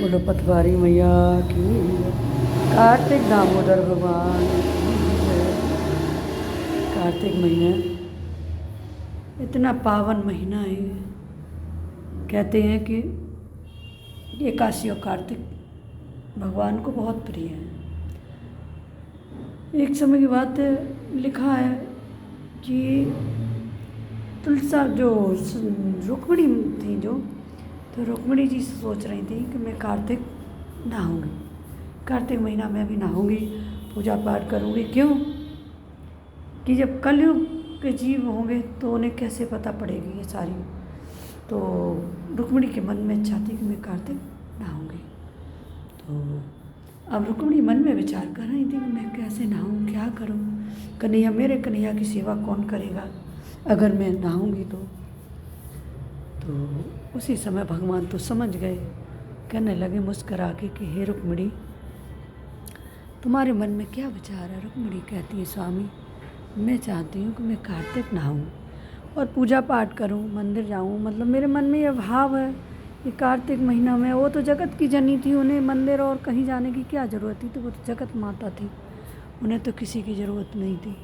बोलो पटवारी मैया की, कार्तिक दामोदर भगवान की जय। कार्तिक महीना इतना पावन महीना है। कहते हैं कि एकादशी और कार्तिक भगवान को बहुत प्रिय है। एक समय की बात लिखा है कि तुलसा जो रुक्मिणी थी तो रुक्मिणी जी से सोच रही थी कि मैं कार्तिक नहाऊंगी, कार्तिक महीना में भी नहाऊंगी, पूजा पाठ करूंगी। क्यों कि जब कलयुग के जीव होंगे तो उन्हें कैसे पता पड़ेगी ये सारी। तो रुक्मिणी के मन में इच्छा थी कि मैं कार्तिक नहाऊंगी। तो अब रुक्मिणी मन में विचार कर रही थी कि मैं कैसे नहाऊं, क्या करूं, कन्हैया मेरे कन्हैया की सेवा कौन करेगा अगर मैं नहाऊंगी तो उसी समय भगवान तो समझ गए, कहने लगे मुस्करा के कि हे रुक्मिणी, तुम्हारे मन में क्या विचार है। रुक्मिणी कहती है स्वामी, मैं चाहती हूँ कि मैं कार्तिक नहाऊं और पूजा पाठ करूं, मंदिर जाऊं। मतलब मेरे मन में यह भाव है कि कार्तिक महीना में, वो तो जगत की जनी थी, उन्हें मंदिर और कहीं जाने की क्या ज़रूरत थी। तो वो तो जगत माता थी, उन्हें तो किसी की ज़रूरत नहीं थी।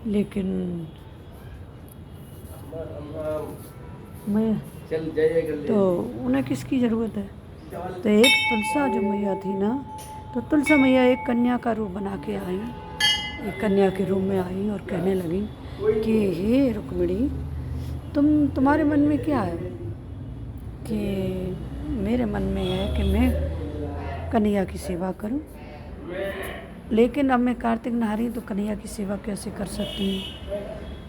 लेकिन मैं तो उन्हें किसकी ज़रूरत है। तो एक तुलसा जो मैया थी ना, तो तुलसा मैया एक कन्या का रूप बना के आई, एक कन्या के रूप में आई और कहने लगी कि हे रुक्मिणी, तुम्हारे मन में क्या है। कि मेरे मन में है कि मैं कन्हैया की सेवा करूं, लेकिन अब मैं कार्तिक नहा रही तो कन्हैया की सेवा कैसे कर सकती हूँ।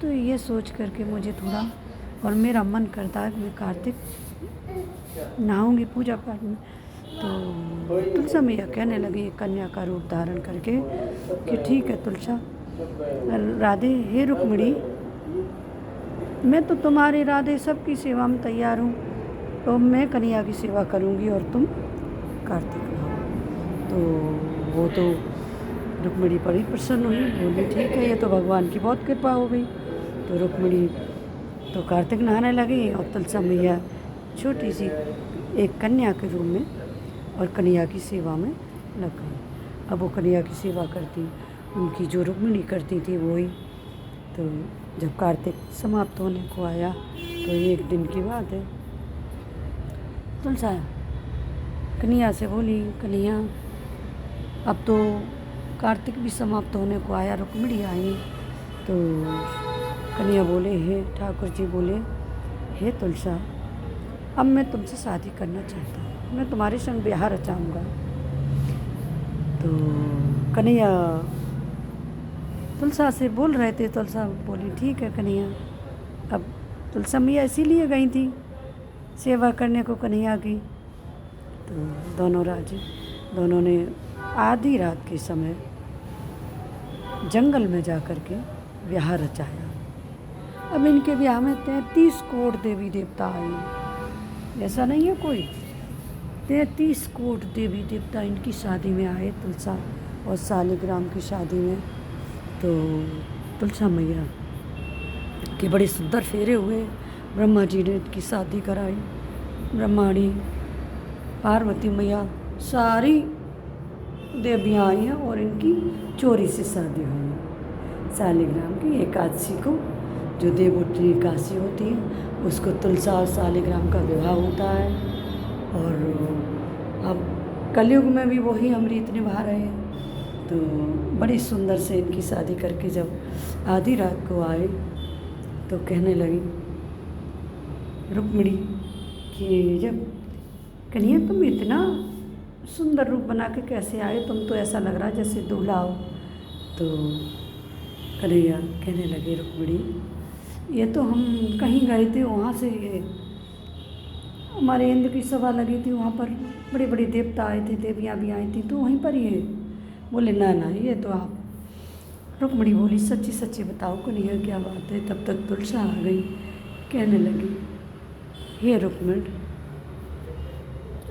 तो ये सोच करके मुझे थोड़ा, और मेरा मन करता है कि मैं कार्तिक नहाऊंगी पूजा पाठ में। तो तुलसा मैया कहने लगी कन्या का रूप धारण करके कि ठीक है तुलसा, राधे, हे रुक्मिणी, मैं तो तुम्हारे राधे सबकी सेवा में तैयार हूँ, तो मैं कन्हैया की सेवा करूँगी और तुम कार्तिक नहाओ। तो वो तो रुक्मिणी बड़ी प्रसन्न हुई, बोली ठीक है, ये तो भगवान की बहुत कृपा हो गई। तो रुक्मिणी तो कार्तिक नहाने लगी और तुलसा मैया छोटी सी एक कन्या के रूप में और कन्हैया की सेवा में लग गई। अब वो कन्हैया की सेवा करती, उनकी जो रुक्मिणी करती थी वही। तो जब कार्तिक समाप्त होने को आया तो एक दिन की बात है, तुलसा कन्हैया से बोली, कन्हैया अब तो कार्तिक भी समाप्त होने को आया, रुक्मिणी आई। तो कन्हैया बोले, हे ठाकुर जी बोले, हे तुलसा, अब मैं तुमसे शादी करना चाहता हूँ, मैं तुम्हारे संग ब्याह रचाऊँगा। तो कन्हैया तुलसा से बोल रहे थे, तुलसा बोली ठीक है कन्हैया। अब तुलसा मैया इसीलिए गई थी सेवा करने को कन्हैया की। तो दोनों ने आधी रात के समय जंगल में जा कर के ब्याह रचाया। अब इनके ब्याह में 33 करोड़ देवी देवता आए, ऐसा नहीं है कोई, 33 करोड़ देवी देवता इनकी शादी में आए, तुलसा और शालिग्राम की शादी में। तो तुलसा मैया के बड़े सुंदर फेरे हुए, ब्रह्मा जी ने इनकी शादी कराई। ब्रह्माणी, पार्वती मैया, सारी देवियाँ आई हैं और इनकी चोरी से शादी हुई है। शालिग्राम की एकादशी को, जो देवोत्तरी एकादशी होती है, उसको तुलसा और शालिग्राम का विवाह होता है। और अब कलयुग में भी वही हम रीत निभा रहे हैं। तो बड़ी सुंदर से इनकी शादी करके जब आधी रात को आए तो कहने लगी रुक्मिणी कि जब कन्हैया तुम इतना सुंदर रूप बना के कैसे आए, तुम तो ऐसा लग रहा है जैसे दूल्हा हो। तो कन्हैया कहने लगे रुक्मिणी, ये तो हम कहीं गए थे, वहाँ से हमारे इंद्र की सभा लगी थी, वहाँ पर बड़े बड़े देवता आए थे, देवियाँ भी आई थी, तो वहीं पर ही है। बोले ना ये तो आप। रुक्मिणी बोली सच्ची सच्ची बताओ कन्हैया क्या बात है। तब तक तुलसा आ गई, कहने लगी हे रुक्मिणी,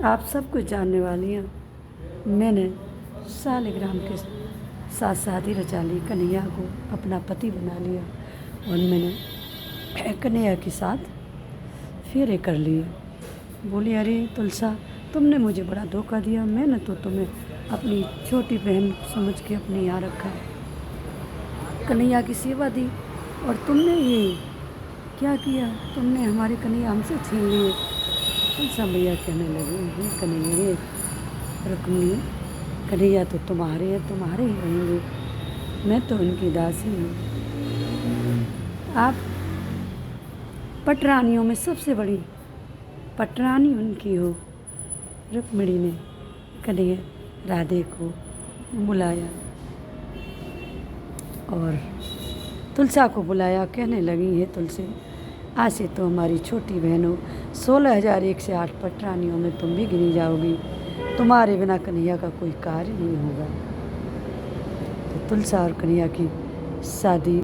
आप सब कुछ जानने वाली हैं, मैंने शालिग्राम के साथ शादी रचा ली, कन्हैया को अपना पति बना लिया और मैंने कन्हैया के साथ फेरे कर लिए। बोली अरे तुलसा, तुमने मुझे बड़ा धोखा दिया। मैंने तो तुम्हें अपनी छोटी बहन समझ के अपने यहाँ रखा है, कन्हैया की सेवा दी, और तुमने ये क्या किया? तुमने हमारे कन्हैया हमसे छीन लिए। तुलसा मैया कहने लगी, हे कन्हैया, रुक्मिणी, कन्हैया तो तुम्हारे हैं, तुम्हारे ही रहेंगे, मैं तो उनकी दासी हूँ। आप पटरानियों में सबसे बड़ी पटरानी उनकी हो। रुक्मिणी ने कन्हैया राधे को बुलाया और तुलसा को बुलाया। कहने लगी, हे तुलसी, आज से तो हमारी छोटी बहन हो, 16,108 पटरानियों में तुम भी गिनी जाओगी। तुम्हारे बिना कन्हैया का कोई कार्य नहीं होगा। तो तुलसा और कन्हैया की शादी